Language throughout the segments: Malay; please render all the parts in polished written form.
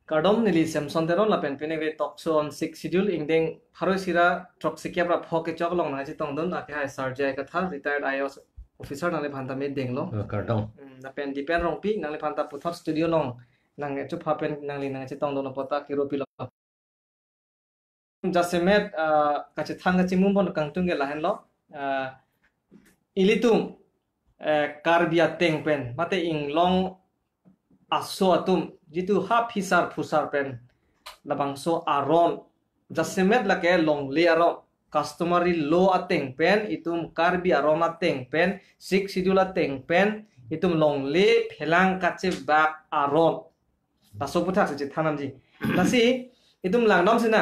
Cardom nili Samson teron la pen pene ve tokso on 6 schedule ingdeng pharo sira trok sikia pra phok chok long na chi tong don ake hai sarjai ka tha retired IAS officer nang le phanta me deng lo Cardom la pen depend rong pi nang le phanta puthop studio long nang chu pha pen nang le nang chi tong don pota kiro pi lo jasemet ka chi thang ka chi mum bon kang tung ge la hen lo ilitum karbia teng pen mate ing long aso atum jitu ha phisar phusar pen labangso aron jasemet lake long le aron customary low ateng pen itum karbi aron ateng pen six schedule ateng pen itum long le phelang kache bak aron taso puthak se thanam ji lasi itum langdom sina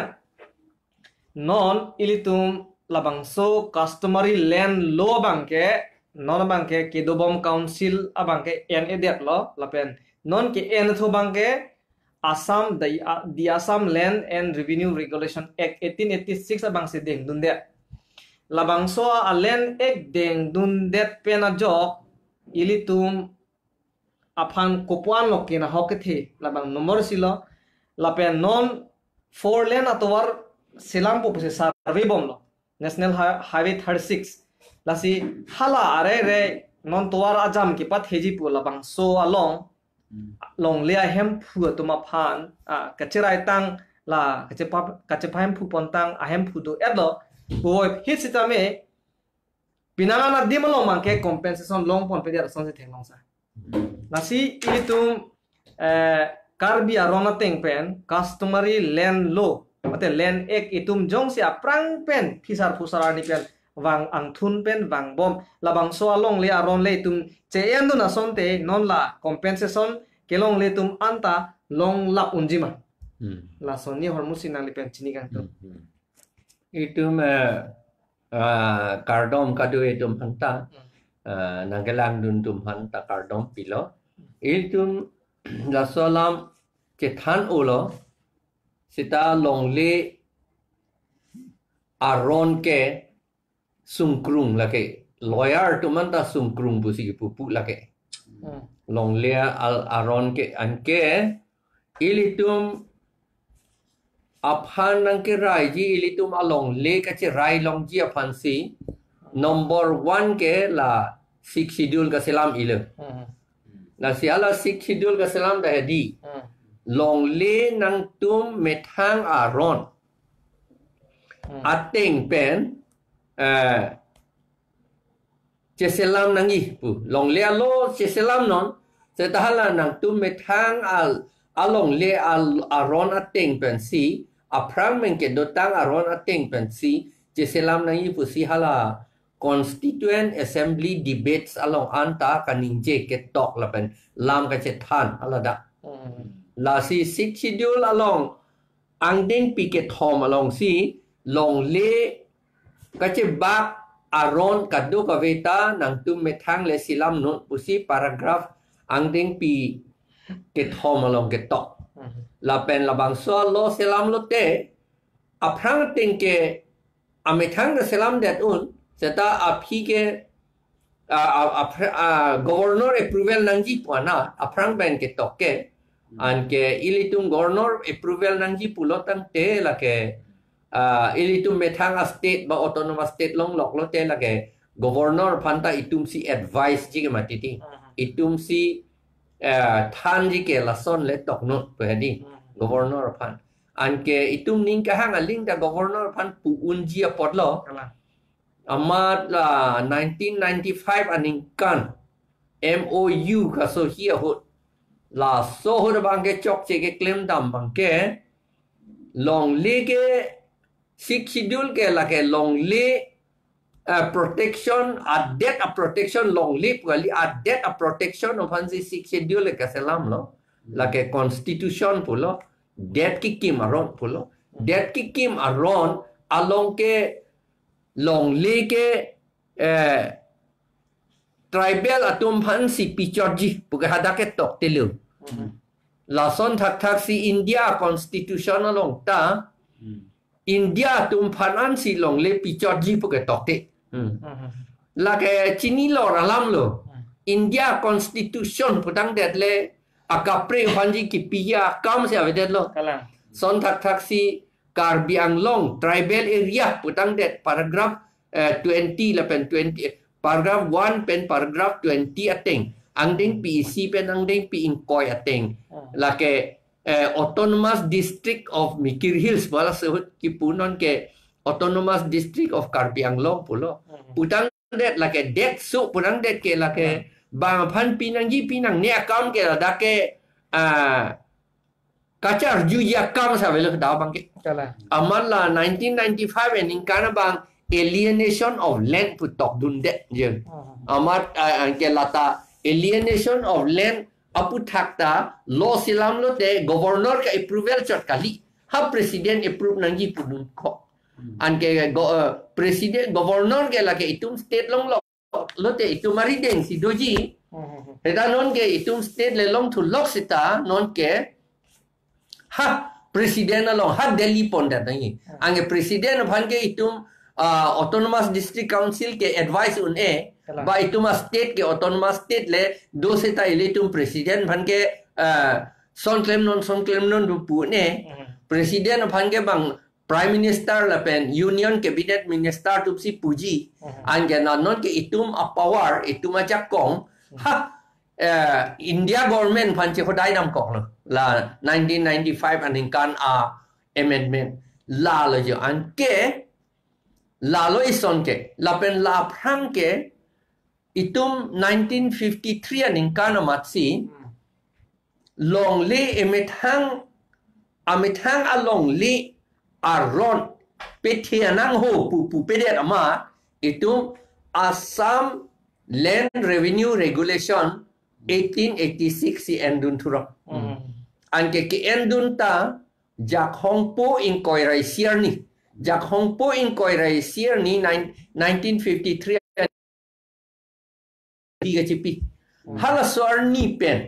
non ilitum labangso customary land law bangke non bangke kedobom council abangke en edet lo lapen non ke en tho bangke Assam the Assam Land and Revenue Regulation Act 1886 abang se deng dundet labangso a land act deng dundet pena jok ilitum aphan kopuan lokena hokethe labang nomor silo lapen non four lane atowar selam po puse survey bom lo National Highway 36 lasi hala are re non towar ajam ki pat heji pu labang so along long lia hem phu tuma phan kachirai tang la kachepham phu pontang ahem phu do edlo boy hit sitame pinangana dimalo mangke compensation long pon pedia son se thenglong sa nasi ilitum karbi arona teng pen customary land law mate land act itum jong si aprang pen phisar phusara ni pen wang angthun pen wang bom labang so along le aron le tum chen du na son te non la compensation kelong le tum anta long lap unjima la sonni hormusi na le pen chini kang to itum Cardom kadu itum hanta nanggelang dun tum hanta Cardom pilo itum la solam cethan ulo sita long le aron ke sungkrung lake lawyer tu manta sungkrung busi pupu lake long le al aron ke anke ilitum aphan nang ke rai ji ilitum along le ka che rai long ji aphan si number 1 ke la six schedule ka selam ile la siala six schedule ka selam da di long le nang tum methang aron ateng pen cheselam nangi pu long le alo cheselam non setahala nang tum methang al along le al aron ateng pen si aprang men ke dotang aron ateng pen si cheselam nangi pu si hala constituent assembly debates along anta kaninje ke tok la pen lam ka chethan alada la si six schedule along angding piket hom along si long le kache bak aron kadu kaveta nang tum methang le silam non pusi paragraph angding pi ke hom along ke tok la pen la bang so lo silam lo te aprang ting ke amethang ke silam det un seta aphi ke governor approval nangji pana aprang ben ke tok ke an ke ilitum governor approval nangji pulotang te la ke ilitum methang a state ba autonomous state long lok lo te la ke governor phanta itum si advice ji ke matiti itum si than ji ke la son le tok no pedi governor phan an ke itum ning ka hang a ling da governor phan pu unji a potlo amat la 1995 aning kan MOU ka so here hot la so ho bang ke chok che ke claim dam bang ke long le ke six schedule ke la ke long le protection a debt of protection long le pali a debt of protection of hansi six schedule ke salam lo la ke constitution pulo debt ki kim aron pulo debt ki kim aron along ke long le ke tribal atum hansi pichorji puga hadake tok telu la son thak thak si India constitution along ta India tum phanan si long le pichorji puga tok te la ke chini lo ralam lo India constitution putang det le akapre panji kipiya kam se avedet lo Kalang. son taksi Karbi Anglong tribal area putang det paragraph 20 la pen 20 paragraph 1 pen paragraph 20 ateng angding PEC pen angding pi inkoy ateng la ke autonomous district of Mikir Hills bala sebut kipunon ke autonomous district of Karbi Anglong pulo putang det la ke det su putang det ke la ke bang phan pinang ji pinang ne account ke la da ke kachar juya kam sa velo da bang ke Kalang. amala 1995 and in kana bang alienation of land putok dunde je amat ke lata alienation of land apu thakta law silam lo te governor ka approval chot kali ha president approve nangi punun ko an ke president governor ke la ke itum state long lo te itum marideng si doji eta non ke itum state le long to lok sita non ke ha presiden along ha Delhi pondat nangi ange presiden bhan ke itum autonomous district council ke advice un ba itum state ke autonomous state le do seta itum presiden bhan ke son claim non du pu ne presiden bhan ke bang prime minister la pen union cabinet minister tu si puji ange non ke itum a power itum a jakong ha India government phan che khodai nam kok la 1995 aning kan amendment la lo jo an ke la lo ison ke la pen la phrang ke itum 1953 aning kan amatsi long le amethang along le aron pethianang ho pu pedet ama itum Assam Land Revenue Regulation 1886 si endun thuro anke ki endun ta jak hongpo in koirai siar ni jak hongpo in koirai siar ni 1953 tiga cipi hala suar ni pen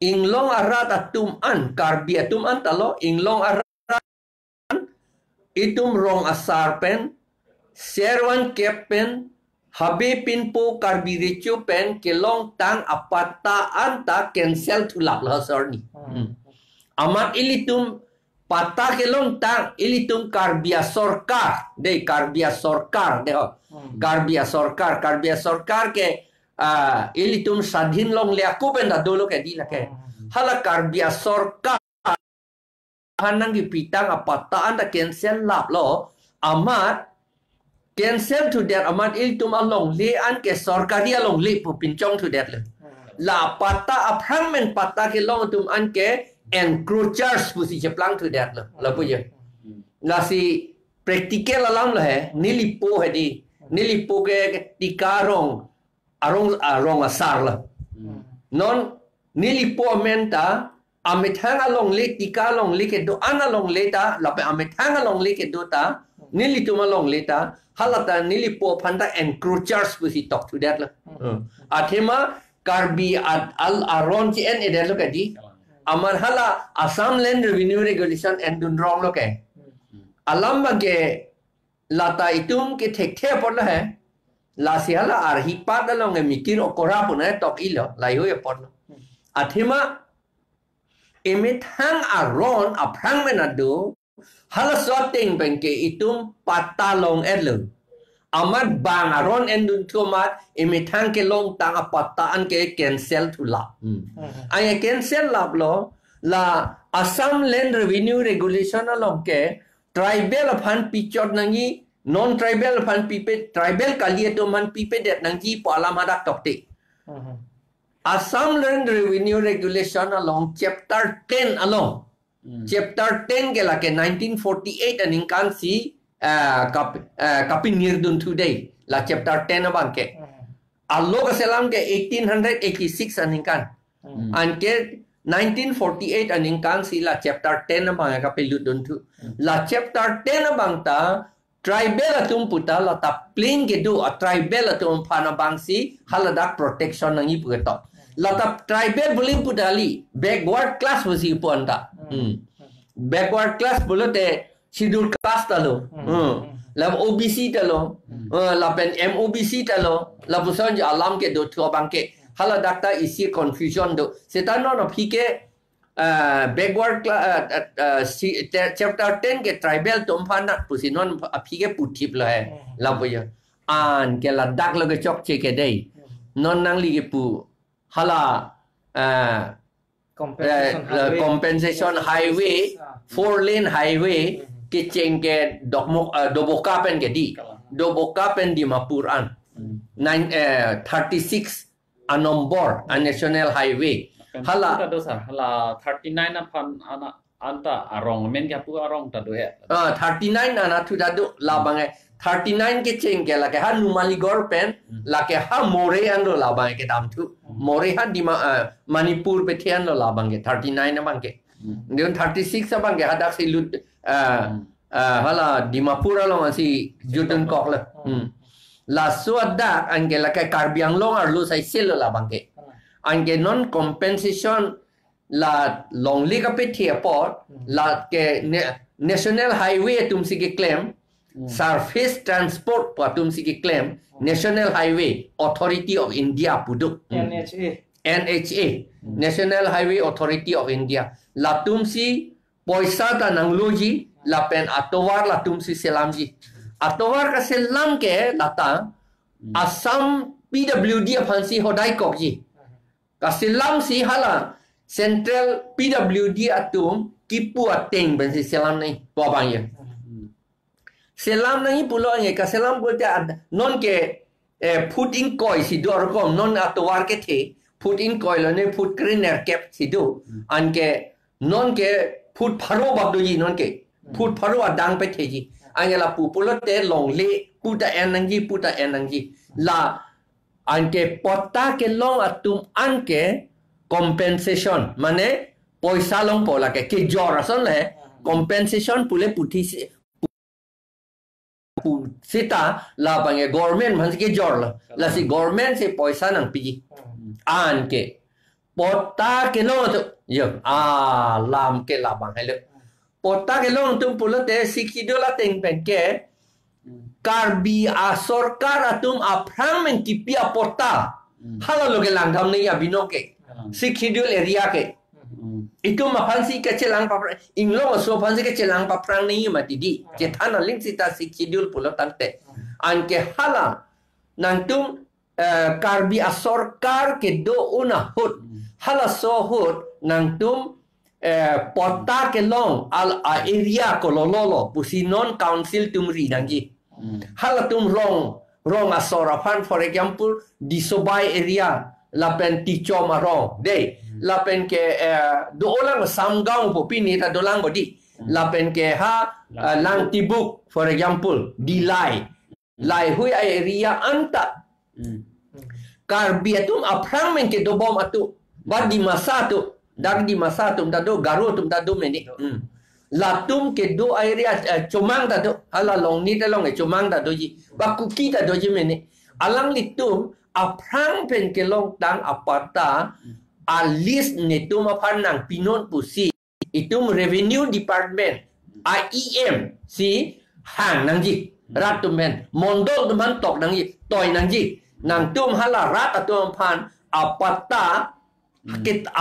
inglong arat atum an karbi atum an talo inglong arat itum rong asar pen serwan kepen Habe pinpo karbirecho pen kelong tang apata anta cancel tulak lah sorni. Amat ilitum pata kelong tang ilitum karbia sorkar de karbia sorkar de karbia sorkar ke ilitum sadhin long le aku pen da dolo ke di la ke hala karbia sorkar hanang gi pitang apata anta cancel lap lo amat cancel to that amat iltum along le an ke sarkari along le pu pinchong to that le la pata appointment pata ke long tum an ke encroachers pu si cheplang to that le la pu je la si practical alam le nilipo he di nilipo ke tikarong arong asar la non nilipo menta amethang along le tikalong le ke do analong le ta la pe amethang along le ke do ta nilitum along le ta halata nilipo phanda encroachers pusi talk to that la athema karbi al aron chi en edel ka di amar hala Assam Land Revenue Regulation and dun wrong lo ke alam ba ke lata itum ke thekhe por la hai la siala ar hi pa da long mi kiro kora puna tok ilo lai ho por lo athema emethang aron aphrang menadu hala sorting bengke itum patalong edlu amat bang aron endun tomat emethang ke long tang apataan ke cancel thula ay cancel lab lo la Assam Land Revenue Regulation along ke tribal phan pichot nangi non tribal phan pipe tribal kalie to man pipe det nangi pala madak tokte Assam Land Revenue Regulation along chapter 10 along chapter 10 ke la ke 1948 and inkan si kapin nirdun today la chapter 10 abang ke allo ka selam ke 1886 and inkan and ke 1948 and inkan si la chapter 10 abang ka peludun tu la chapter 10 abang ta tribal atum puta la ta plain ke do a tribal atum phana bang si haladak protection nangi puto lata tribal bulim pudali backward class wasi ponta backward class bolote scheduled caste talo la OBC talo la pen MOBC talo la puson ja alam ke do thua bang ke hala data isi confusion do setan no phike backward chapter 10 ke tribal tom phana pusinon phike puthip la hai la boya an ke la dak lo ke chok che ke dei non nang li ke pu hala compensation highway 4-lane highway ke cheng ke doboka pen ke di doboka pen di mapur an 36 anombor a national highway hala dosa hala 39 na pan ana anta arong men ka pu arong ta do 39 ana thu da do labang 39 ke cheng ke la ke ha numali gor pen la ke ha more an do labang ke dam thu more ha di manipur pe thian lo labang ke 39 na bang ke Diyon 36 sa bang ke hadak si lut hala Dimapur lo si Juten kok la la suada angge la ke Karbiang long ar lu sai sel la bang ke angge non compensation la long li ka pe thia port la ke national highway tum si ke claim surface transport pa tum si ke claim national highway authority of India puduk NHA National Highway Authority of India la tum si poisa ta nang loji la pen atowar la tum si selam ji atowar ka selam ke lata Assam PWD phansi hodai kok ji ka selam si hala Central PWD atum kipu ateng ben si selam nei to bang ye selam nei pulo nge ka selam bolte non ke put in koi si dor kom non atowar ke the put in coil ne put greener cap sidu anke non ke put pharo bagdo ji non ke put pharo adang pe theji angela pupulo te long le puta enangji la anke potta ke long atum anke compensation mane poisa long pola ke jor ason le compensation pule puthi sita la bange government man ke jor la si government se poisa nang pi an ke pota ke lo tu yo lam ke la bang hele pota ke lo tu pula te $60 teng pen ke karbi sorkar atum aprang men kipia pota hala lo ke lang dham nei ya binoke $60 area ke itu mapansi ke celang pa inglo so pansi ke celang pa prang nei mati di je thana ling sita $60 pula tante an ke hala nang tum karbi asorkar ke do una hut hala so hut nang tum pota ke long al area kolololo pusinon council tum ri dangi hala tum rong asorapan for example di sobai area lapen ticho marong de lapen ke do olang samgang po pini ta dolang bodi lapen ke ha lang tibuk for example di lai hui area anta karbiatum aprang men ke dobom atu badi masa tu dag di masa tu dado garu tu dado meni latum ke do area comang dado ala long ni long e comang dado ji bakuki dado ji meni alang litum aprang pen ke long tang apata alis netum apanang pinon pusi itum revenue department IEM si hang nangji ratum men mondol teman tok nangji toy nangji nang tum hala rat atum pan apata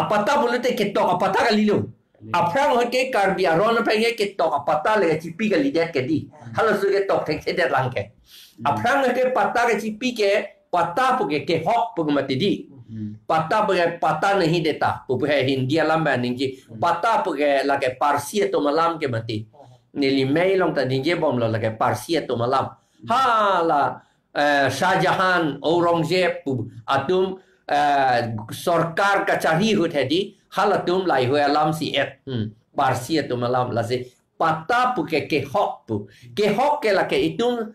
apata boleh ketok apata kali lu aprang hoke karbi aron penge ketok apata le cipi kali det kedi hala su ketok tek sedet langke aprang hoke pata ke cipi ke pata puke ke hok pug mati di pata puke pata nahi deta puke hindia lamba ningji pata puke lage parsia to malam ke mati nili mailong ta ningje bom lo lage parsia to malam hala Shah Jahan Aurangzeb atum sorkar kachari hut hedi halatum lai hu alam si et parsia tu malam la se pata pu ke hok ke la ke itum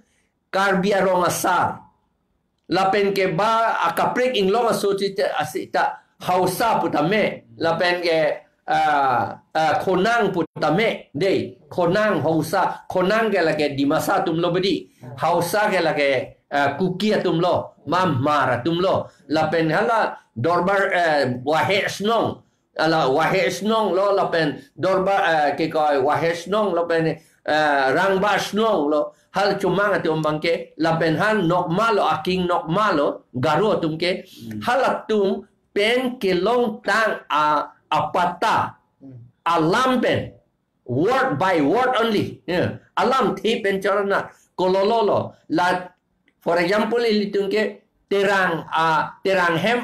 karbia rong asar la pen ke ba akaprek inglong asocita asita hausa putame la pen ke konang putame de konang hausa konang ke la ke di masa tum lobedi hausa ke la ke kukia tumlo mamara tumlo la pen hala dorbar wahe snong ala wahe snong lo la pen dorbar ke ko wahe snong lo pen rang ba snong lo hal cuma atum bangke la pen han nok malo aking nok malo garo atum ke hal atum pen ke long tang apata alam pen word by word only alam thi pen charana kolololo la for example ilitung ke terang hem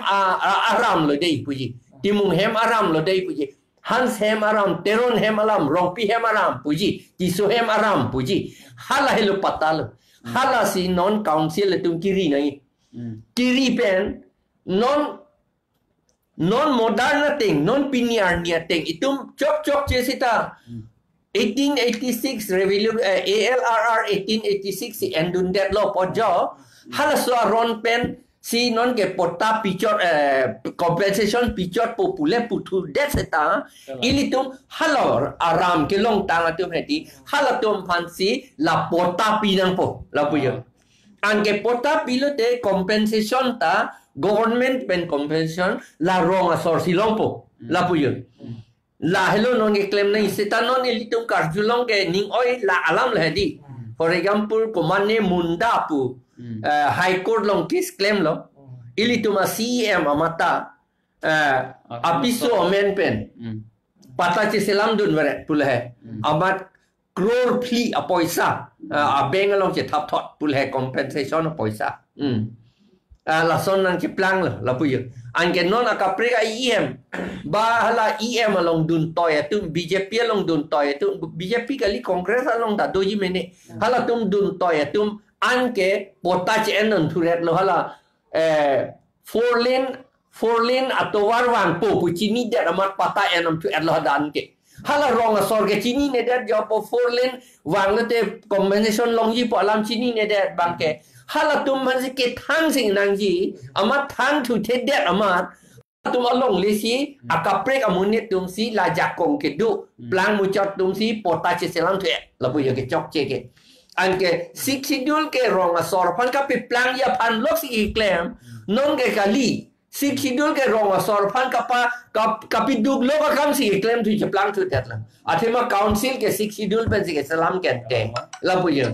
aram lo dei puji timung hem aram lo dei puji Hans hem aram, teron hem aram, rompi hem aram, puji, tisu hem aram, puji. Hala helo patal. Hala si non council tum kiri nai. Kiri pen non modern thing, non piniar nia thing. Itum chok jesita. 1886 revolution ALRR 1886 si endundet lo pojo. Hala so ron pen si non ke pota pichot compensation pichot popular putu deseta ilitum halor aram ke long tang atum heti halatum fansi la pota pinang po la puyo an ke pota pilote compensation ta government pen compensation la rong asor silong po la puyo la hello non ke claim nai seta non ilitum karjulong ke ning oi la alam la hedi for example komane munda pu high court long case claim lo ilituma CM amata apiso amen pen pata che selam dun vare pulhe amat crore pli apoisa abeng long che thap thot pulhe compensation apoisa la son nang che plang la puyo ange non akapre EM ba hala EM along dun toy tum BJP along dun toy tum BJP kali congress along da doji mene hala tum dun toy tum anke potach enon thuret lo hala four lane atau warwang po chini dat amat pata enam tu lo dan ke hala rong asor ke chini ne dat jo po four lane wang le te combination long ji po alam chini ne dat bang ke hala tum man ke thang sing nang ji amat thang thu the dat amat tum along le si akaprek amunit tum si la jakong ke du plang mu chot tum si potach selam tu la bu yo ke chok che ke anke sik sidul ke rong asor pan ka pe plang ya pan lok si claim non ke kali sik sidul ke rong asor pan ka pa kapi dug lo ka kam si claim tu plang tu tet la athema council ke sik sidul pen si ke salam ke te la bu yo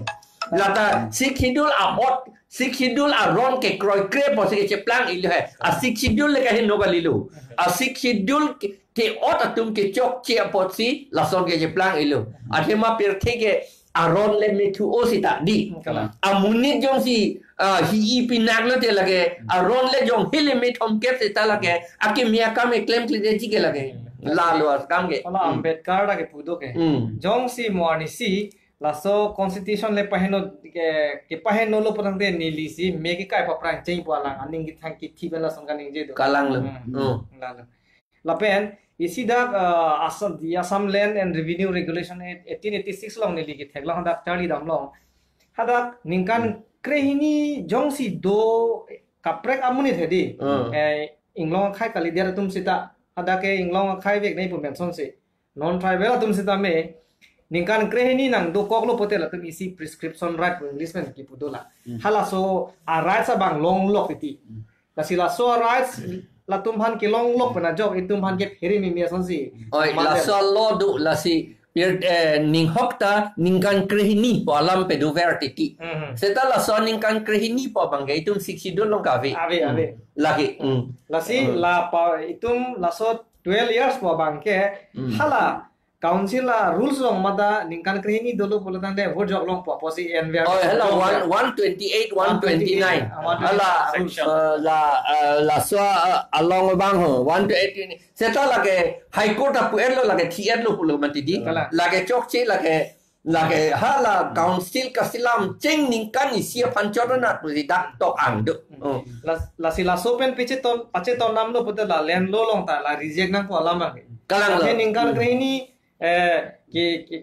lata sik sidul amot sik sidul a ron ke kroi kre po si ke plang il hai a sik sidul le ka hin no galilu a sik sidul ke ot atum ke chok che po si la son ke plang ilu athema per ke aron le metu osita di amunit jong si hi pinak lo te lage aron le jong hele metom ke se ta lage ake mia ka me claim kle ji ke lage la lo kam ke ala ambedkar da ke pudo ke jong si morni si laso constitution le paheno ke paheno lo potang de nili si me ke kai pa prang chei palang aning ki thang ki thi bela song kaning je do kalang lo la pen isi dak Assam Land and Revenue Regulation 1886 long nili ki theklang dak chali dam long hadak ningkan krehini jongsi do kaprek amuni thedi inglong khai kali dia tum sita hadake inglong khai vek nei pu mention se non tribal tum sita me ningkan krehini nang do koklo potel tum isi prescription right English men ki pudola hala so a rights abang long lok iti la sila so rights la tumhan ki long lok pana jok itumhan ke pheri mi meson si oi la so lo du la si ning hokta ningkan krehini po alam pe du vertiti seta la so ningkan krehini po bangai tum siksi do long kavi ave lagi la si la pa itum la so 12 years po bangke hala council la rules long mada ningkan krehini dolo polotan de vote jok long po posi enver oh hello 128 129 hala la so along bang ho 128 seta lage high court apu elo lage thiet lo pulo matidi lage chokchi lage hala council kasilam cheng ningkan isia panchorana tu dak tok ang do la sila so pen piche ton nam lo putela land lo long ta la reject nang po alam kalang lo ningkan krehini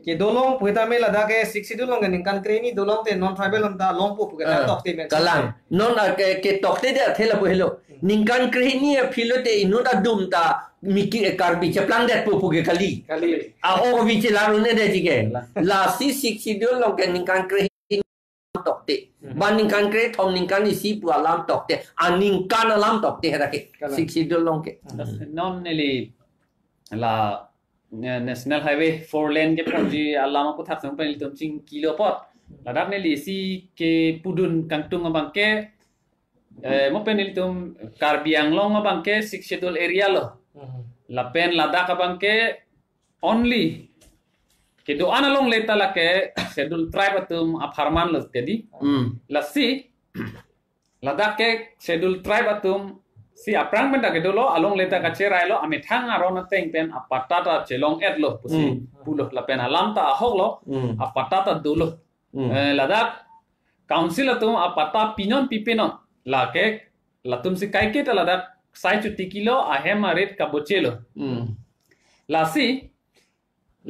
ke dolong puita me lada ke 60 dolong ningkan krehini dolong te non tribal on ta long pu puga tok te men kalang non ke tok te de thela pu hello ningkan krehini philo te inuda dum ta miki karbi chaplang det pu puga kali a o vi che la ne de jige la si 60 dolong ke ningkan krehini tok te ban ningkan kre thom ningkan isi pu alam tok te aningkan alam tok te hera ke 60 dolong ke non neli la national highway 4 lane ke ponji alama ko thak sang pen litum ching kilo pot ladak ne li si ke pudun kangtung abang ke mo pen litum Karbi Anglong abang ke 6 schedule area lo la pen ladak abang ke only ke do analong leta la ke schedule tribe atum apharman lo jadi la si ladak ke schedule tribe atum si aprang benda ke dolo along leta ka cerai lo ame thang arona teng pen apatata chelong et lo pusi pulo la pen alam ta hok lo apatata dolo ladak council atum apata pinon pipenon la ke latum si kai ke ta ladak sai chuti kilo ahem arit ka bochelo la si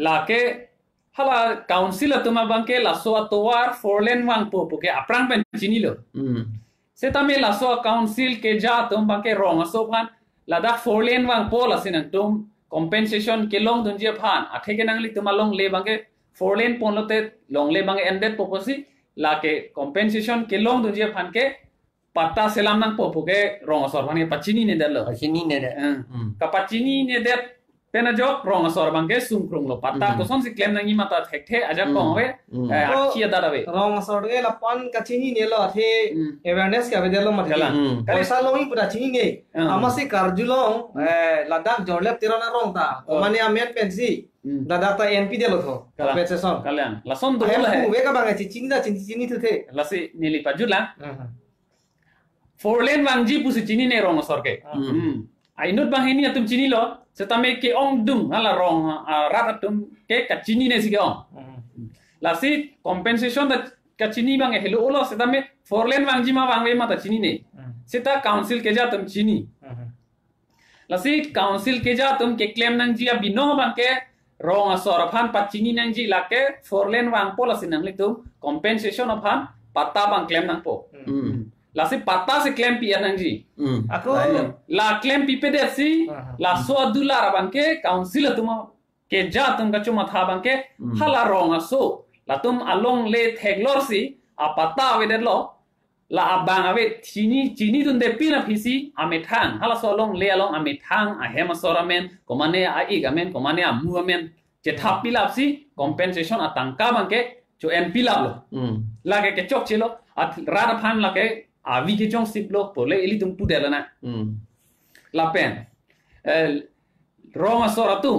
la ke hala council atum abangke la so atwar 4 lane wang po ke aprang pen chini lo setame la so council ke ja tum bangke rong so phan ladak 4 lane wang po la sinan tum compensation ke long dun je phan athe ke nang li tum long le bangke 4 lane pon lote long le bangke ended poposi la ke compensation ke long dun je phan ke pata selam nang po ke rong so phan ke pachini ne dalo Sini ne de. ka pachini ne de pena jok rong so bangke sum krung lo pata ko son si claim nang mata thekhe aja ko we akhia darawe rong sor ge la pan ka chini ne lo the awareness ka bedelo matela kale salong pura chini ne amasi karjulong ladak jorlep tirona rong ta mane amen pensi ladak ta np de lo tho compensation kalian lason do la he we ka bang chini da chini thu the lasi nili pajula 4 lane wangji pusi chini ne rong sor ke ainut bang ini atum chini lo setame ke ong dung ala rong rat atum ke ka chini ne sige ong lasi compensation da ka chini bang hello lo setame 4 lane wangji ma wangwe mata chini ne seta council ke ja tum chini lasi council ke ja tum ke claim nang ji abino bang ke rong asor phan pa chini nang ji la ke 4 lane wang po lasi nang litum compensation of phan pata bang claim nang po lasi pata se claim pi nang ji aku la claim pi pede si la so adula bang ke council tum ke ja tum ka chuma tha bang ke hala rong aso la tum along le theglor si apata we de lo la abang ave chini dun de pina phisi ame thang hala so long le along ame thang a hema soramen komane a igamen komane a muamen che thap pilap si compensation atangka bang ke cho en pilap lo la ke chok chilo at rada phan la ke avi ke chong sip lo pole eli tum pu de la na la pen roma soratu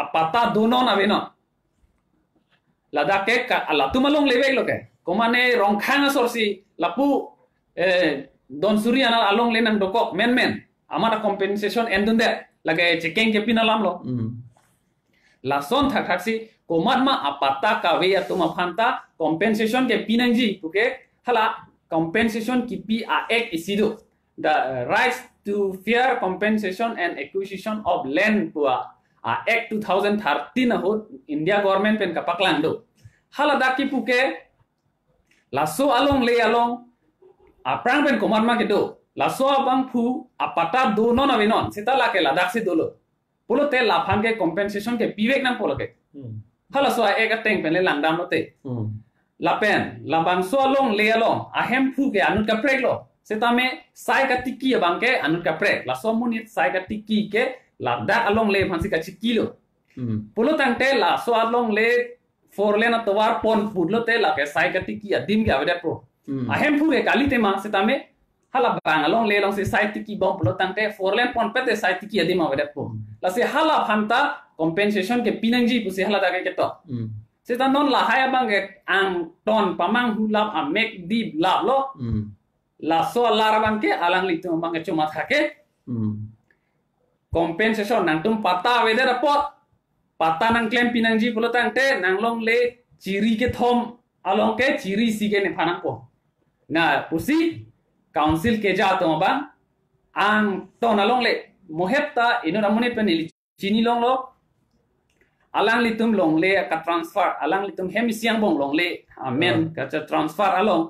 apata dono na veno la da ke la tum along leve lo ke komane rong khang sorsi lapu don suriana along lenang dokok men amana compensation endun de lage checking ke pinalam lo la son thaksi komatma apata ka we atuma phanta compensation ke pinangji puke hala compensation ki pi a ek isido the rights to fair compensation and acquisition of land pua a act 2013 ho india government pen ka paklang do hala daki puke la so along le along aprang pen komatma ke do la so abang phu apata do no na venon sita la ke la dak si dolo polo te la phang ke compensation ke piwek nang polo ke hala so a ek ateng pen le langdam no te la pen la bang so along le along a hem phu ke anut ka prek lo sita me sai ka tiki bang ke anut ka prek la so munit sai ka tiki ke la dak along le phansi ka chikilo polo tang te la so along le 4 lane atwar pon pudlo te la ke sai ka tiki adim ke aveda pro a hem phu ke kali te ma sita me hala bang along le long se sai tiki bom polo tang te 4 lane pon pete sai tiki adim aveda pro la se hala phanta compensation ke pinangji pusi hala da ke to sita non la haya bang ke ang ton pamang hulap a make deep lap lo la so la bang ke alang li tum bang ke chuma thake compensation nang tum pata wede report pata nang claim pinangji polo tang te nang long le ciri ke thom along ke ciri si ke ne phanang po na pusi council ke ja to bang ang ton along le mohepta ino ramone penili chini long lo alang litum long le ka transfer alang litum hemisiang bong long le amen ka transfer along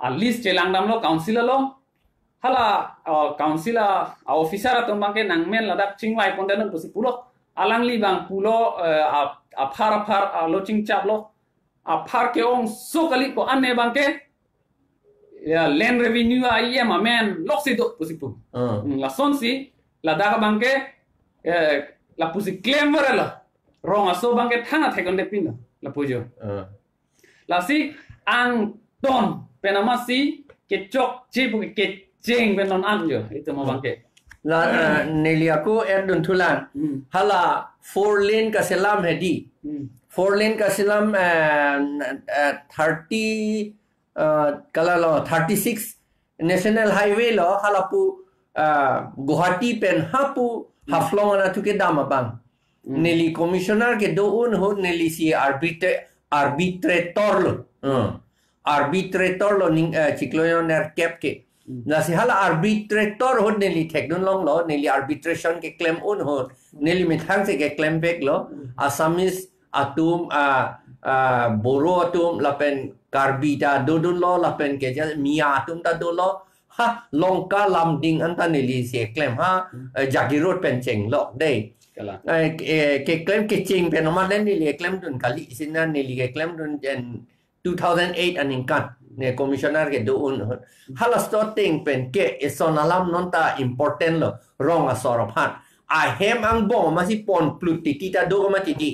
a list chelang dam lo council along hala council a officer atum bang ke nang men ladak chingwai pondan pusi pulo alang li bang pulo a phar lo ching chap lo a phar ke ong so kali ko anne bang ke land revenue a yem amen loksi do pusi pu la sonsi la daga bang ke la pusi claim la rong aso bangke thanga thekon de pin la pujo la si ang ton penama si ke chok chi bu ke cheng ben non an jo itu mo bangke la neliako erdun tulan hala 4 lane ka selam hedi 4 lane ka selam 30 kala lo 36 national highway lo hala pu Guwahati pen hapu haflong na tuke dama bang neli commissioner ke doon ho neli si arbitrator lo arbitrator lo ning cikloyon ner cap ke na si hala arbitrator ho neli tekdon long lo neli arbitration ke claim on ho neli mithang se ke claim back lo Assamese atum Boro atum lapen karbita dodon lo lapen ke mia atum ta do lo ha longka lam ding anta neli si claim ha jagirot pen cheng lo dei ke claim ke ching pen ma len neli claim dun kali sinan neli ke claim dun 2008 aning kan ne commissioner ke doon hala starting pen ke eson alam nonta important lo rong asor phat I hem ang bo masih pon plut titi ta do ma titi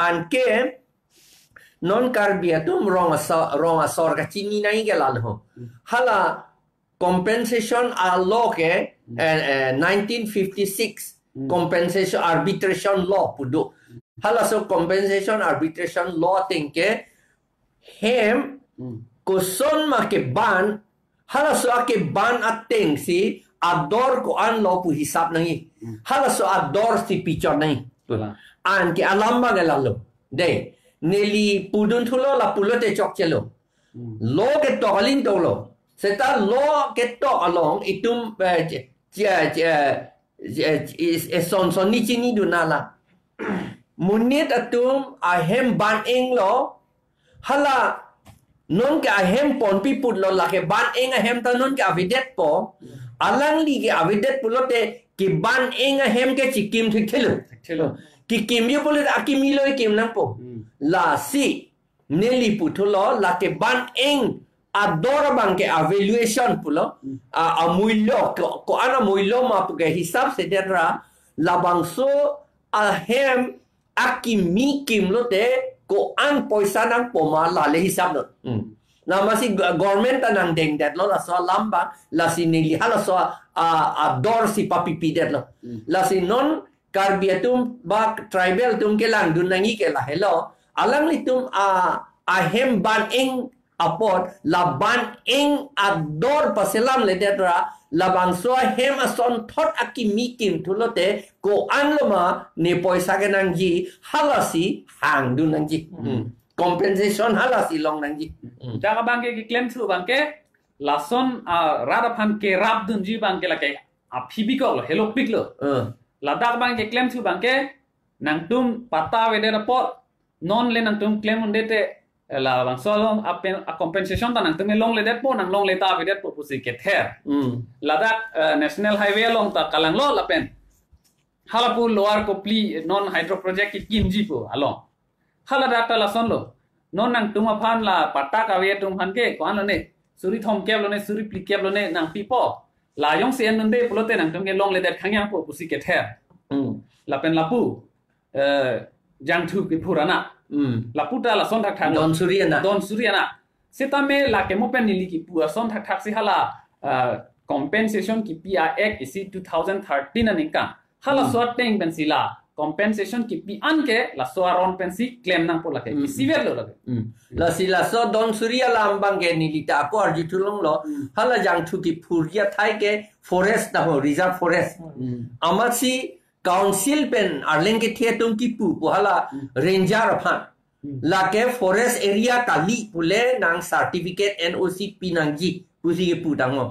an ke non karbiatum rong asor ka chini nai ke lal ho hala compensation a law ke 1956 compensation arbitration law pudo hala so compensation arbitration law tingke hem kuson ma ke ban hala so ke ban ateng si ador ko an law pu hisap nangi hala so ador si pichor nai an ke alamba galalo de neli pudun thulo la pulote chok chelo lo ke tolin tolo seta lo ke to along itum son ni chini dunala munit atum ahem ban eng lo hala non ke ahem pon pi put lo la ke ban eng ahem ta non ke avidet po alang li ke avidet pulote ki ban eng ahem ke chikim thilo ki kim ye pulote akimi lo kim nang po la si neli putulo la ke ban eng adora bang ke evaluation pulo amuilo ko ana muilo ma pu ke hisab sedera labang so ahem akimi kim lo te ko an poisa nang poma la le hisab lo na masih government tanang deng dat lo la so lamba la si nili hala so ador si papi pidet lo la si non karbiatum ba tribal tum ke lang dunangi ke la hello alang litum ahem ban eng apot la ban eng ador paselam le detra la bangso hem ason thot akimi kim thulote ko anloma ne poisa ke nangji halasi hang du nangji compensation halasi long nangji jaga bangke ki claim through bangke lason rada phan ke rap dun ji bangke la ke aphibi ko hello pik lo la dak bangke claim through bangke nangtum pata wedera pot non le nangtum claim undete la bang so a compensation tanang tum long le det po nang long le ta ve det po pusi ke ther ladak national highway long ta kalang lo la pen halapu lower kopli non hydro project ki kimji po along hala data la son lo non nang tum phan la patta ka ve tum han ke kwan lo ne suri thom kep lo ne suri pli kep lo ne nang pi po la yong sen nun de pulote nang tum ke long le det khangyang po pusi ke ther la pen lapu jang thu ki purana la puta la son thak thak don suriana setame la ke mo pen nili ki pu son thak thak si hala compensation ki PA Act isi 2013 anika hala so teng pen sila compensation ki pi an ke la so aron pen si claim nang pola ke isi ver lo la sila so don suria lambang ke nili ta ko arji tulong lo hala jang thu ki phuria thai ke forest na ho reserve forest amasi council pen arleng ke the tum ki pu hala ranger phan la ke forest area kali pule nang certificate NOC pinangji pusi ke pu dango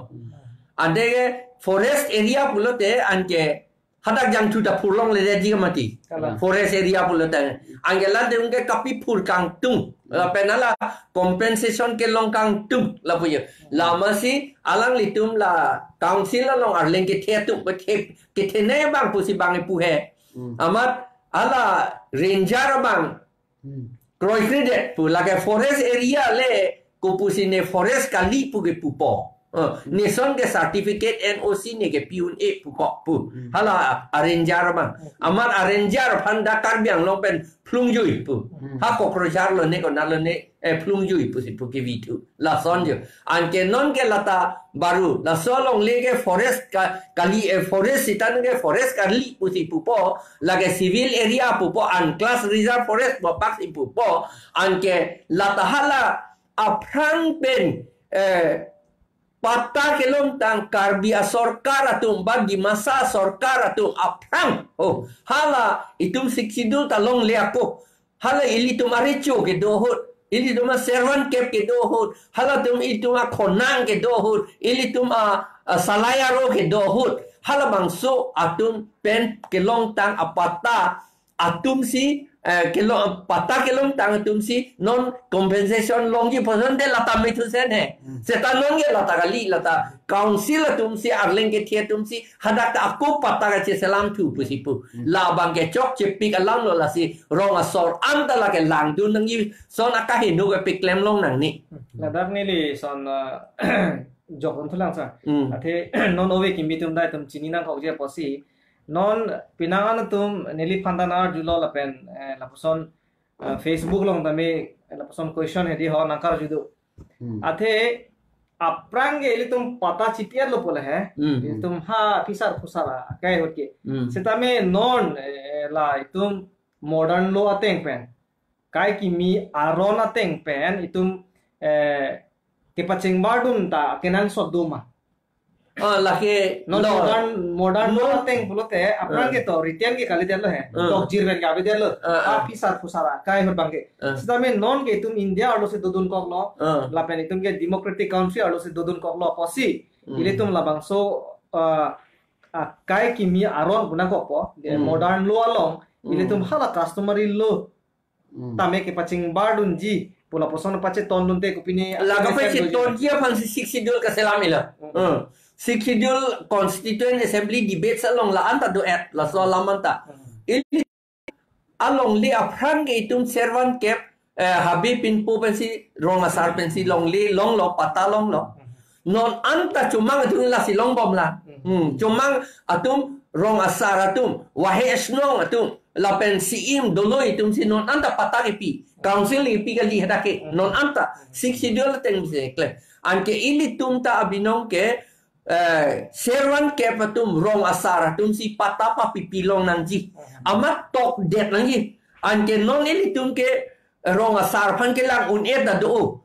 ande ke forest area pulote anke hadak jang thu da phurlong le de ji mati forest area pulote angela de unge kapi phur kang tung la penala compensation ke long kang tung la puye la masi alang litum la council la long arleng ke the tum ke the ne bang pusi bang pu he amat ala ranger bang Croy credit pu la ke forest area le ko pusi ne forest kali pu ke pu po ni son ke certificate NOC ni ke piun e pu ko pu hala arranger bang amar arranger phanda karbiang long pen plung yui pu ha ko projar lo ne ko na lo ne plung yui pu si pu ke vitu la son jo an ke non ke lata baru la so long le ke forest kali forest sitan ke forest kali pu si pu po la ke civil area pu po an class reserve forest po pak si pu po an ke lata hala aprang pen pata kelom tang karbia sorkar atum bagi masa sorkar atum aprang hala itum siksidul talong leapo hala ili tumaricho ke dohut ili tuma servant kep ke dohut hala tum ituma konang ke dohut ili tuma salayaro ke dohut hala bangso atum pen kelong tang apata atum si kelong pata kelong tang atum si non compensation longi person de lata mitu sen hai setan longi lata kali lata council atum si arleng ke thia tum si hadak ta aku pata ka che salam tu pusipu la bang ke chok che pik alang lo la si rong asor anta la ke lang du nang yi son aka he no ke pik lem long nang ni la dak ni li son jokon thulang sa athe non ove kimbi tum dai tum chini nang khok je posi non pinangan tum neli phantana julo la pen la person Facebook long tame la person question hedi ho nakar judo athe aprang ge ili tum pata chipiar lo pole hai tum ha fisar fusara kai hot ke setame non la itum modern lo ateng pen kai ki mi aron ateng pen itum ke pacheng bardum ta kenan soduma la ke modern lo ateng pulote aprang ge to return ke kali delo hai tok jir ben gabe delo a fisar fusara kai hot bangge setame non ge tum india alo se dodun kok lo la pen itum ge democratic country alo se dodun kok lo posi ile tum labang so kai ki mi aron guna ko po modern lo along ile tum hala customary lo tame ke paching bardun ji pula poson pache ton dun te kupini la ka pache ton dia pan si schedule ka selamila schedule constituent assembly debate salong la anta do at la so lamanta ili along li aprang ge tum servant kep habib pin pu pensi rong asar pensi long li long lo pata long lo non anta cumang atung la si long bom la cumang atum rong asar atum wahe snong atum la pen si im doloi tum si non anta pata ke pi council pi ka li hadake non anta schedule teng se kle anke ili tum ta abinong ke serwan ke patum rong asara tum si pata pa pipilong nang ji amat tok det nang ji anke non ili tum ke rong asar phan ke lang un et da do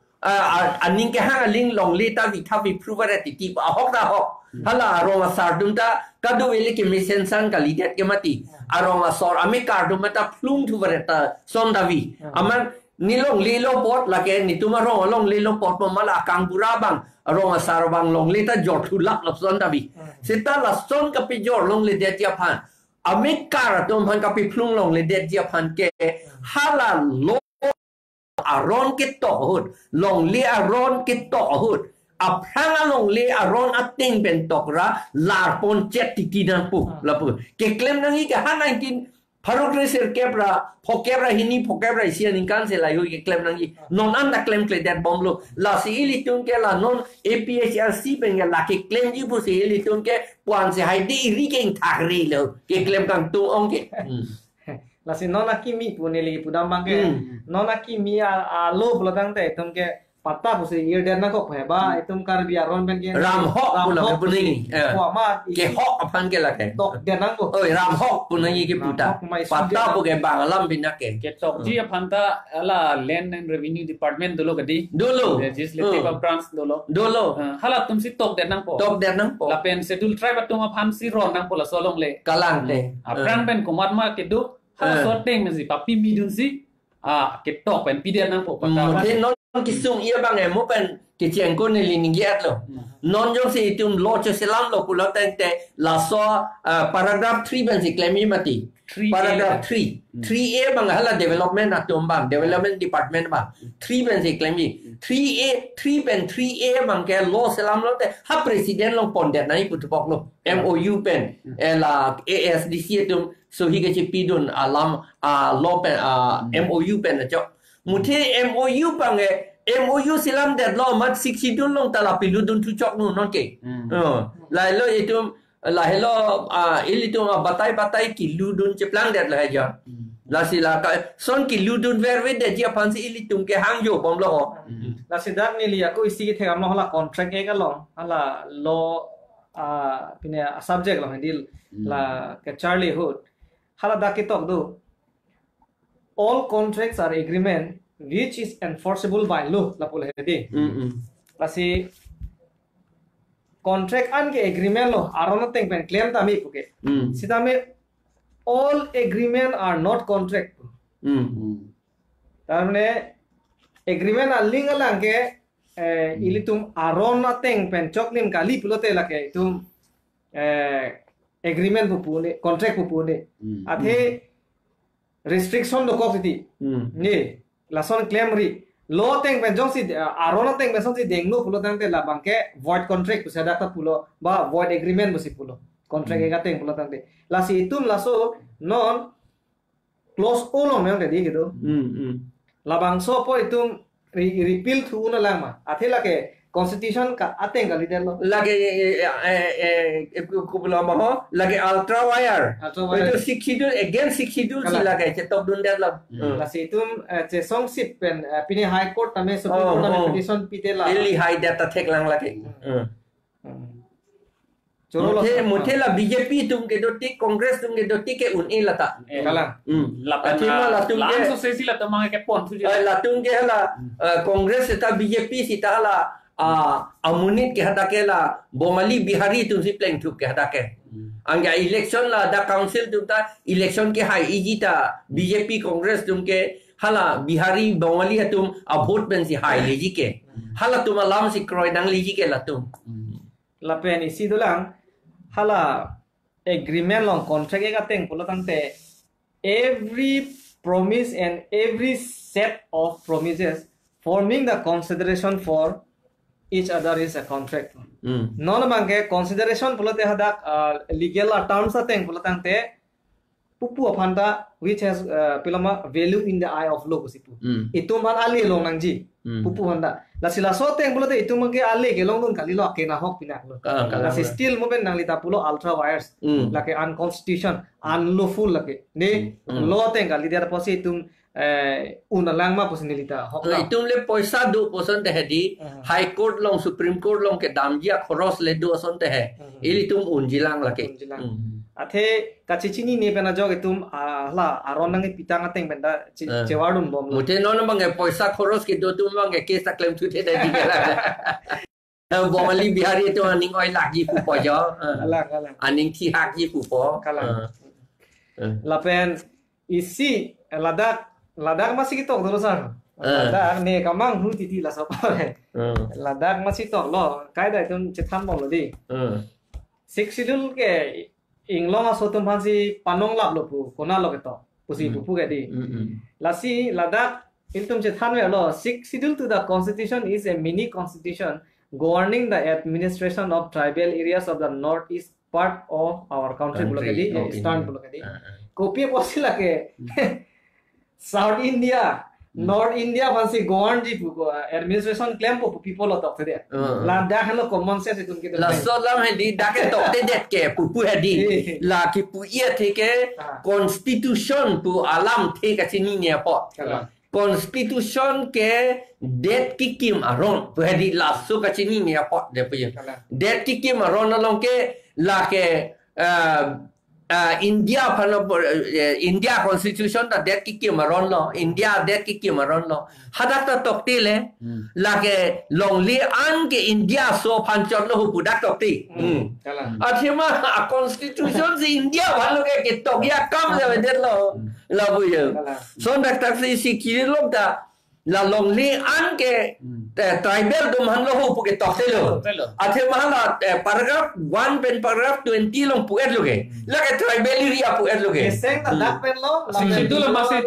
aning ke hang ling long li ta vi tha vi prove ti ti a hok da hok hala rong asar dum ta ka do ili ke mission san ka li det ke mati arong asor ame kar dum ta plung thu vareta son da vi aman nilong lilo pot la ke ni tuma rong long lilo pot ma mala kang pura bang rong asar bang long lita jor thu lak la son da bi sita la son ka pi jor long le det ya phan amikar tom phan ka pi plung long le det ya phan ke hala lo aron ke to hut long le aron ke to hut aprang long le aron ating ben tok ra lar pon chet ti nan pu la pu ke klem nang i ka ha 19 Parokreser kebra, pokebra hini pokebra isia ningkan se la yo ke klem nangi non anda klem kle dat bomlo la si ili tun ke la non APHRC benga la ke klem ji bu si ili tun ke puan se hai di ri ke thagri lo ke klem kang tu ong ke la si non akimi puneli pudam bang ke non akimi a lo blodang te tum ke pata bu se year dan na ko pheba itum kar bi aron ben ke ram hok pula ke puning wa ma ke hok apan ke la ke tok dan nang ko oi ram hok punang ke puta pata bu ke bang lam bin na ke tok ji phanta ala land and revenue department dolo gadi dolo legislative branch dolo hala tum si tok dan nang po la pen schedule tribe tum pham si ron nang po la solong le kalang te aprang ben komat ma ke du hala sorting me si papi midun si ke tok pen pidel nang po pata kisung ia bang mo pen ke chiang ko ni lin giat lo non jong si tum lo cho selam lo pula te la so paragraph 3 ben si claim mati paragraph 3a bang hala development atom bang development department bang 3 ben si claim 3a 3 pen 3a bang ke lo selam lo te ha president long pon det nai put pok lo MOU pen la ASDC tum so hi ke chi pidun alam lo pen MOU pen cho muthe MOU bang MOU silam det lo mat siksidun long tala piludun tucok nu non ke lai lo itu lai lo ilitum batai kiludun ceplang det lah aja la sila ka son kiludun verwe det dia pansi ilitum ke hangyo bom lo la sidak ni liya ko isi ke thegam lo hala contract e galong hala lo pine subject lo handil la ke Charlie Hood hala dakitok do all contracts are agreement which is enforceable by law la pula hedi lasi contract an ke agreement lo aron teng pen claim ta mi puke sita me all agreement are not contract tar mane agreement a ling alang ke ilitum aron teng pen choklim kali pulote la ke tum agreement pupune contract pupune athe restriction do kokti ni lason claim ri lo teng pen jong si arona teng pen si dengno pulo tang te la bangke void contract ku sada ta pulo ba void agreement busi pulo contract e teng pulo tang te la si itum laso non close ulo me de di gitu la bang so po itum repeal thu na lama athela ke constitution ka ateng kali delo lage kubula mo lage ultra wire itu sikidul again sikidul sila ke cetok dun det la si itum che song sip pen pini high court tame supreme court tame petition pitela ili high data thek lang lage choro muthe la BJP tum ke doti congress tum ke doti ke un in lata kala la athima la tum ke so se sila tamang ke pon tu la tum ke la congress ta BJP sita la amunit ke hatake la Bomali Bihari tum si pleng thuk ke hatake anga election la da council tum ta election ke hai ijita BJP congress tum ke hala Bihari Bomali hatum a vote ben si hai leji ke hala tum alam si kroi dang leji ke la tum la pen isi dulang hala agreement long contract e teng pulo tangte every promise and every set of promises forming the consideration for each other is a contract non bangke consideration pulo te hadak legal terms ateng pulo tangte pupu apanda which has pilama value in the eye of law kusipu itu man ali long nangji pupu handa la sila so teng pulo te itu mangke ali ke long dun kali lo ke na hok pinak lo la still mo ben nang lita pulo ultra wires la ke unconstitution unlawful la ke ne lo teng kali dia posi itu unalang ma posinilita hok itu le poisa du poson te hedi high court long supreme court long ke damjia khoros le du son te he ili tum unjilang la ke athe kachichini ne pena jog itum la aron nang pitang ateng benda cewadun bom mute non bang poisa khoros ke do tum bang ke sa claim tu te da di kala Bomali Bihari tu aning oi lagi pu po jo aning thi hak ji pu po kala lapen isi ladak masih kitok dulu san ladak ne kamang hu titi la sapa ladak masih tok lo kai da tum chetham bom lo di siksidul ke inglong asotum phansi panong lap lo pu kona lo ke to pusi pu ke di lasi ladak iltum chethan we lo siksidul to the constitution is a mini constitution governing the administration of tribal areas of the northeast part of our country bulo ke di eastern bulo ke di copy posila ke South India, North India fancy govern ji puko administration claim po people lot of there. La da hello common sense itum ke la so lam he di da ke tok te det ke pu he di la ki pu ye the ke constitution pu alam the ka sini ne po constitution ke det ki kim aron pu he di la so ka sini ne po de pu ye det ki kim aron long ke la ke India India constitution da det ki maron lo India det ki maron lo hadak ta tokti le la ke long li an ke India so panchot lo hu dak tokti athima constitution si India bhalo ke tokya kam le det lo la bu ye son dak tak si ki lo da la long li an ke tribal dum han lo hu pu ke tokte lo athima la paragraph 1 pen paragraph 20 long pu et lo ke la ke tribal area pu et lo ke seng ta dak pen lo sikidul masih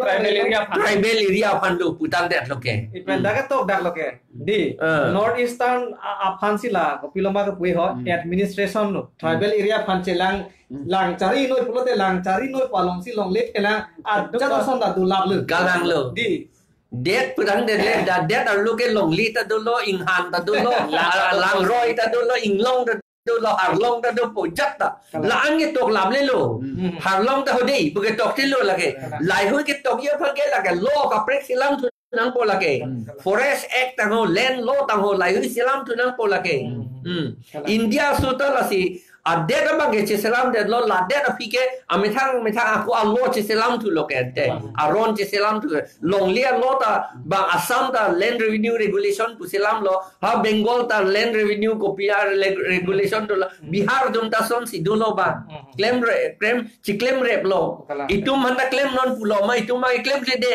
tribal area phan lo pu tan det lo ke ipen dak tok dak lo ke di north eastern aphan sila ko piloma ko pui ho administration lo tribal area phan chelang lang chari noi pulote lang chari noi palong si long let kelang a jado son da du lab lo galang lo di det pudang det le da det ar lu ke long li ta du lo ing han ta du lo lang roi ta du lo ing long ta du lo har long ta du po jat ta la ang ke tok lam le lo har long ta ho dei bu ke tok ti lo la ke lai hu ke tok ye pha ke la ke lo ka prek silam tu nang po la ke forest act ta ho land law ta ho lai hu silam tu nang po la ke India su ta la si ada apa ke Islam dan lo lada tapi ke amitang aku Allah Islam tu lo kente aron Islam tu long lian lo ta bang Assam ta land revenue regulation tu Islam lo ha Bengal ta land revenue ko PR regulation tu Bihar dum ta son si dulu bang claim rep lo itu mana claim non pulau ma itu ma claim sede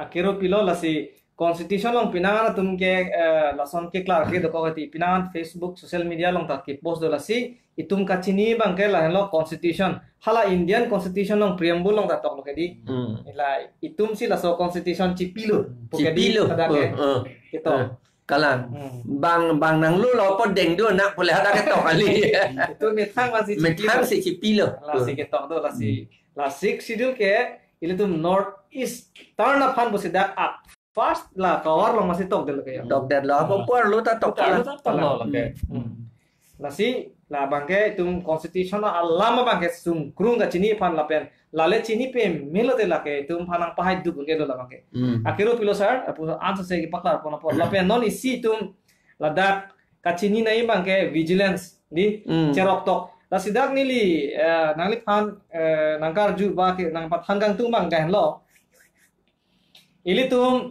akhiro pilo la si constitution long pinangan tum ke lason ke klar ke doko gati pinangan Facebook social media long tak ke post do la si itum kachini bang ke la lo constitution hala Indian constitution long preamble long tak tok lo ke di ila itum si la so constitution cipilo pokedi kada ke gitu kalang bang nang lu lo po deng do nak boleh ada ke tok ali itu metang si cipilo la si ke tok do la six schedule ke ile tum north east turn up han bosida up first la kawar long masih tok del kayak tok del lo apa puar lu ta tok lo kayak la si la bangke tum constitution alama bangke sum krung ga chini pan la pen la le chini pe melo de la ke tum phanang pahai du ke do la bangke akiro pilo sir apu answer se ki paklar pona por la pen non isi tum la dak ka chini nai bangke vigilance di cerok tok la sidak nili nangli phan nangkar ju ba ke nang pat hanggang tum bang gan lo ili tum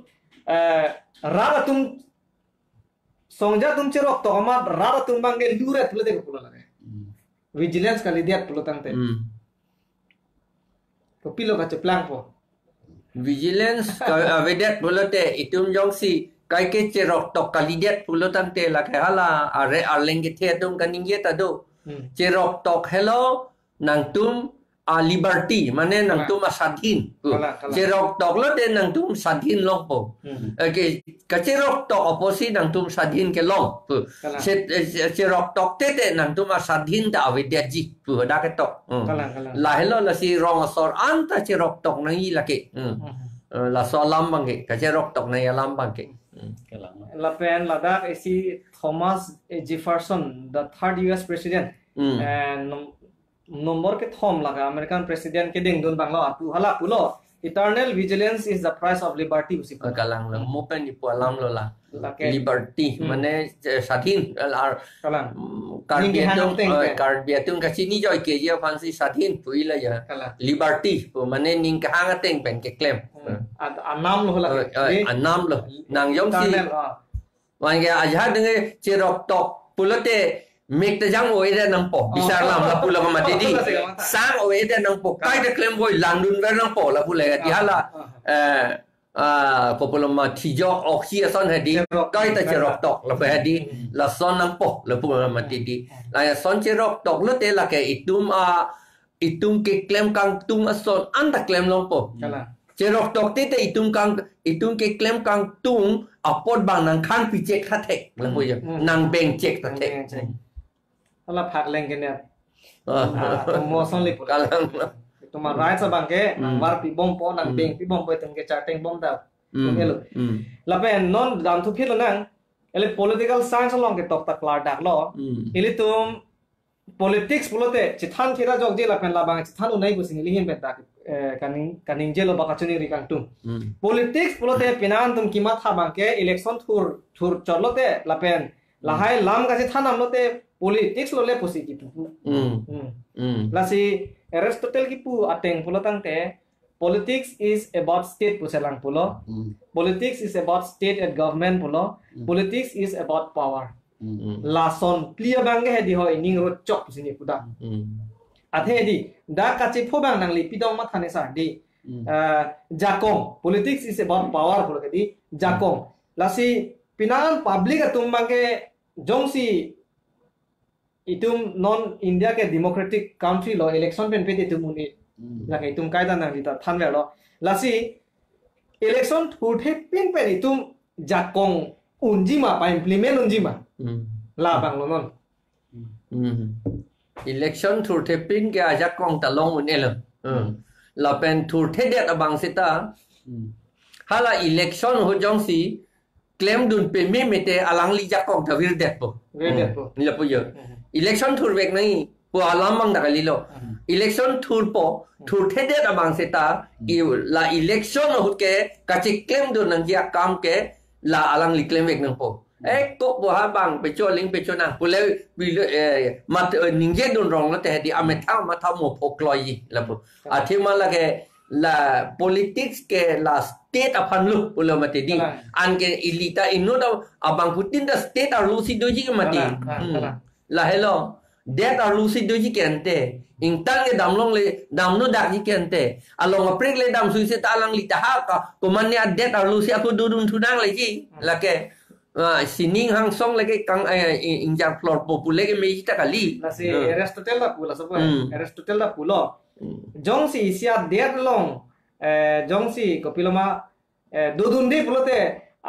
rara tum songja tum cerok to amat rara tum bangge luret pula de pula lage vigilance kali diat pula tangte ko pilo ka ceplang po vigilance ka vedet pula te itum jong si kai ke cerok to kali diat pula tangte la ke hala are arleng ke the tum kaninge ta do cerok to hello nang tum liberty mana nang tum sadhin cerok tok lo de nang tum sadhin long po ke cerok tok oposi nang tum sadhin ke long cerok tok te nang tum sadhin ta avidya ji pu da ke tok la hello la si rong sor anta cerok tok nang i la ke la so lam bang ke cerok tok nang lam bang ke la pen la da isi Thomas Jefferson the third US president and nomor ke thom laga American president ke ding don banglo atu hala pulo eternal vigilance is the price of liberty usi kalang lo mo pen ni polam lo la liberty mane sadhin ar kalang karbiatung ka chini joy ke je fansi sadhin pui la ya liberty mane ning ka hang teng pen ke claim anam lo la anam lo nang yong si wan ge ajha deng cerok tok pulote make the jang oi de nang po bisar lam la pula ma di sang oi de nang po kai de claim boy landun ver nang po la pula ti hala popular ma thi jo ok hi son ha di kai ta cherok tok la pa di la son nang po la pula ma di la son cherok tok lo te la ke itum ke claim kang tum son an ta claim long po cherok tok te itum ke claim kang tum apot bang nang khan pi check kha thek la po nang beng check ta thek ala phak leng ke ne mo son li kalang tuma right sa bangke war pi bom po nang beng pi bom po teng ke charting bom da ngelo la pen non dam thu philo nang ele political science long ke tok tak la dak lo ili tum politics pulote chithan thira jog je la pen la bang chithan unai bu sing li hin pen tak kaning je lo baka chuni ri kang tum politics pulote pinan tum kimat ha bangke election thur cholote la pen la hai lam ka chithan am lote politics lo le posi ki pu la si Aristotle ki pu ateng pulo tangte politics is about state puselang pulo politics is about state and government pulo politics is about power la son clear bang he di ho ining ro chok sini puda athe di da ka che pho bang nang li pidong ma thane sa di jakong politics is about power pulo ke di jakong la si pinan public atum bang ke jong si itum non India ke democratic country lo election pen pe itum uni la ke itum kaida nang dita thanwe lo la si election thuthe pin pe itum jakong unji ma pa implement unji ma la bang lo non election thuthe pin ke aja kong ta long un elo la pen thuthe det abang sita hala election ho jong si claim dun pe me mete alang li jak kong tawir det po Very po. la po yo election thur vek nai po alam mang da li lo election thur po thur the det amang seta la election ho ke ka chi claim dun nang ya kam ke la alang li claim vek nang po ko bo ha bang pe cho ling pe cho nang po le mat ningje dun rong la te di amet tha ma tha mo phok loi la po athima la ke la politics ke la state apan lu pula mati di an ke ilita inu da abang putin da state ar lusi doji ke mati la hello that ar lusi doji ke ante ingtang ke damlong le damno dak ji ke ante along aprek le dam sui se talang li taha ka komanya that ar lusi aku dudun tudang le ji la ke sining hang song le ke kang injang flor popule ke meji ta kali Na si Aristotle da pula so Aristotle da pulo jong si isia der long jong si kopiloma dudun di pulote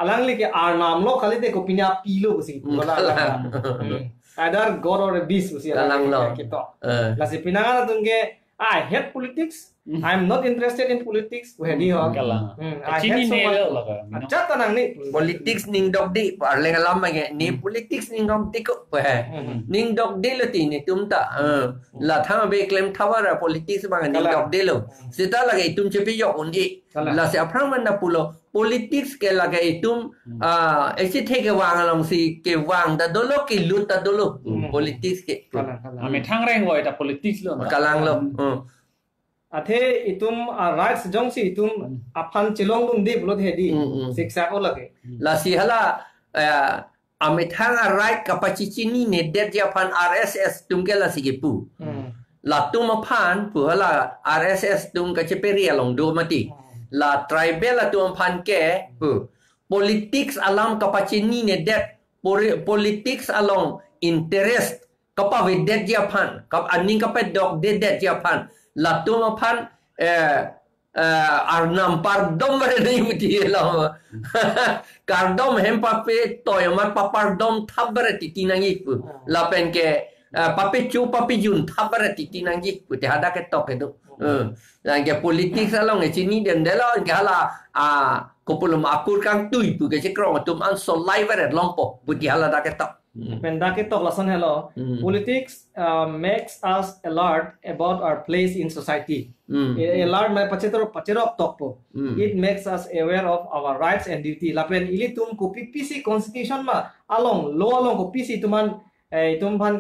alang li ke ar nam lo khali te kopinya pilo busi bola either god or a beast busi alang lo kito la si pinanga tungge I hate politics I'm not interested in politics we hedi ho Kalang. I Chini hate so ne much la ka. chat tanang ni politics ning dok di par le lam ma ge ni politics ning dok di ko pa ning dok di lo ti ni tum ta la tha be claim thawara politics ba ning dok di lo sita la ge tum che pi yo on di la se aphrang man na pulo politics ke la ge tum esi the ke wang long si ke wang da dolo ke lut ta dolo politics ke Ame thang reng woi ta politics lo. kalang lo athe itum rights jong si itum aphan chilong dum di bulot hedi siksa ko lage la si hala ame thang a right capacity ni ne det ja pan RSS tum ke la si ke pu la tum phan pu hala RSS tum ka che peri along do mati la tribal la tum phan ke pu politics alam capacity ne det politics along interest kapa we det ja phan kap aning kapa dok det ja phan la tum phan arnam pardom mere nahi miti la kardom hem pape toy mat papardom thabare titinangi pu la pen ke pape chu pape jun thabare titinangi pu te hada ke tok edu la ke politics along e chini dem de la ke hala kopulum akur kang tui pu ke krong tum an so live at long po pu ti hala da ke tok penda ke tok lasan hello politics makes us alert about our place in society alert mai pachero tok po it makes us aware of our rights and duty lapen ili tum ko PPC constitution ma along law along ko PC tuman itum phan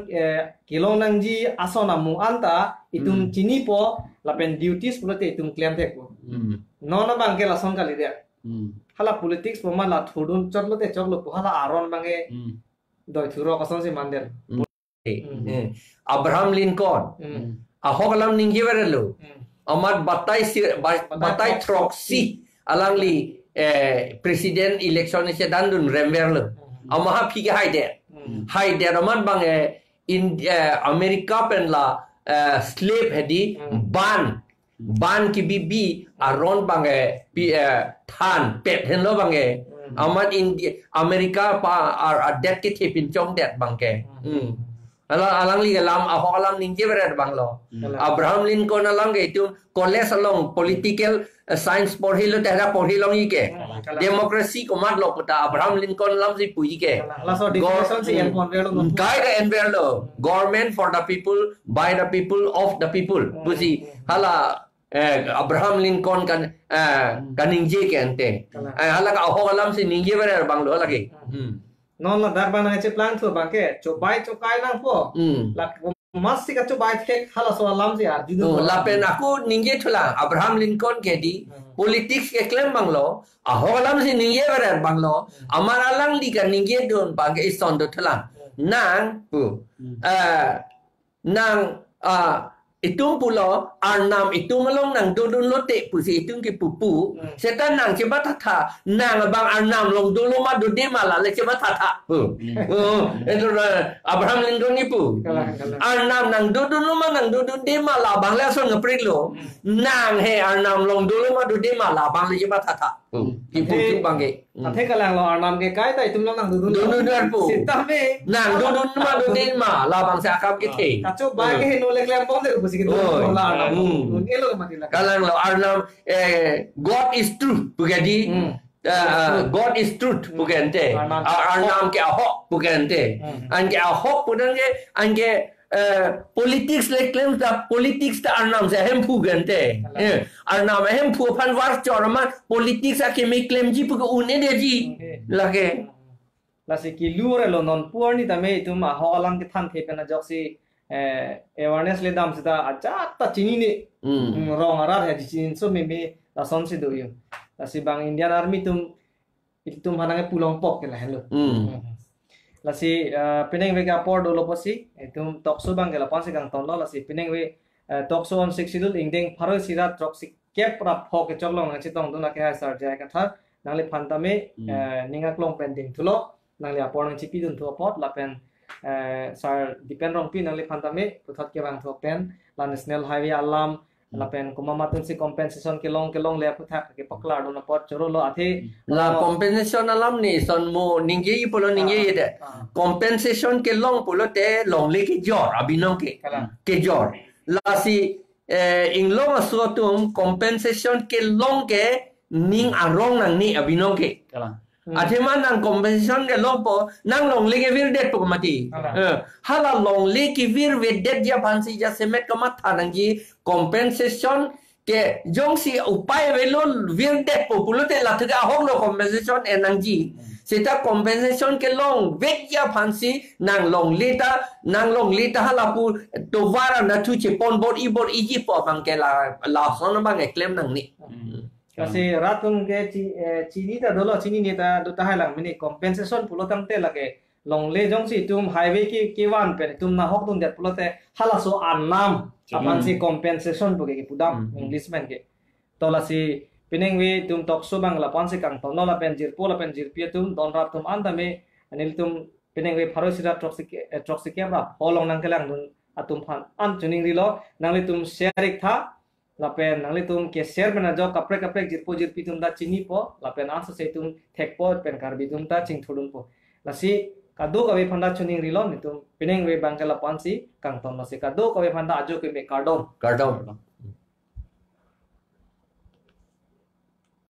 kilong nangji asona mu anta itum chini po lapen duties pulote itum claim thek po nona bangke lason kali de hala politics po ma la thudun chotlote choklo po hala aron bange doi thuro kason si mandel Abraham Lincoln ahogalam ningi verelo amat batai troxy alangli president election se dandun remberlo amaha phige haide amat bang America pen la slave hedi ban ki bibi aron bang than pet hen lo bang amat India America pa adet ke thepin chong det bang ke alang li galam ahogalam ninje berat bang lo Abraham Lincoln alang ge tu college along political science porhilo tehra porhilong ike democracy ko mat lo puta Abraham Lincoln lam si pui ke laso definition si yang konvelo guide and lo government for the people by the people of the people busi hala Abraham Lincoln kan ninje ke ante hala ka ahogalam si ninje berat bang lo lagi non la dar bana che plan thu bangke chobai chokai nang po la mas si ka chobai thek hala so alam si ar judu la pen aku ninje thula Abraham Lincoln ke di politics ke claim banglo ahogalam si ninje berat banglo amar alang di kan ninje don bangke ison do thula nang pu nang itung pulo arnam itung malong nang dodun lote pusi itung ki pupu setan nang coba tata nang bang arnam long dolo ma dode mala le coba tata itu Abraham Lincoln ni pu arnam nang dodun ma nang dodun de mala bang le so ngapri lo nang he arnam long dolo ma dode mala bang le coba tata Ki putu bangke. Athe kalang lo arnam ke kai tai tum lo nang dudun. Dudun pu. Sita me. Nang dudun ma dudin ma la bang sa akam ke the. Kacu ba ke no lek lem pom de busi ke dudun lo arnam. Nun elo ke mati la. Kalang lo arnam God is truth bugadi. God is truth bukan te. Arnam ke ahok bukan te. An ke ahok bukan ke an ke politics like claims da politics da arnam se hem bukan te. Arnam hem pu pan war chorma politics a ke me claim ji pu une de ji lage. La si ki lure lo non puar ni tame tum a ho alang ke than the pena jok si awareness le dam sida aja ta chini ni rong arar he chin so me la son si do yu. La si bang Indian Army tum itum hanang pulong pok ke la hello. La si pineng we ka por do lo posi itum tokso bang ke la pansi kang ton lo la si pineng we tokso on 6 sidul ingdeng pharo sira toxic kep pra phok ke choklong na chitong do na ke ha sar jai ka tha nangli phantame ninga klong pending thulo nangli apor nang chipi dun thu pot la pen sar depend rong pi nangli phantame puthat ke bang thu pen la national highway alam la pen kumamatun si compensation ke long le putha ke pakla do na pot choro lo athe la compensation alam ni son mo ningye i polo ningye de compensation ke long polo te long le ke jor abinong ke jor la si in long asotum compensation ke long ke ning arong nang ni abinong ke Athiman nang compensation ke long po nang long le ke vir det po mati hala long le ke vir ve det ja phansi ja semet ka mat thanang ji compensation ke jong si upay velo vir det po pulote la thga hok lo compensation enang ji seta compensation ke long ve ja phansi nang long lita hala pu to vara na tu che pon bot i ji po bang ke la son bang e claim nang ni kasi ratun ke chini ta dolo chini ni ta do ta halang mini compensation pulotang te lage long le jong si tum highway ki wan pe tum na hok dun det pulote hala so annam apan si compensation bu ke pudam english man ke to la si pineng we tum tok so bang la pan si kang to no la pen jir pi tum don rap tum anda me anil tum pineng we pharo sira toxic ra holong nang kelang dun atum phan an chuning rilo nang le tum share tha lapen nangli tum ke share bena jo kapre jir pi tum da chini po lapen ansa se tum thek po pen karbi tum ta ching thudun po lasi kado ka we phanda chuning rilon ni tum pineng we bangkala pansi kang ton lasi kado ka we phanda ajo ke me kardom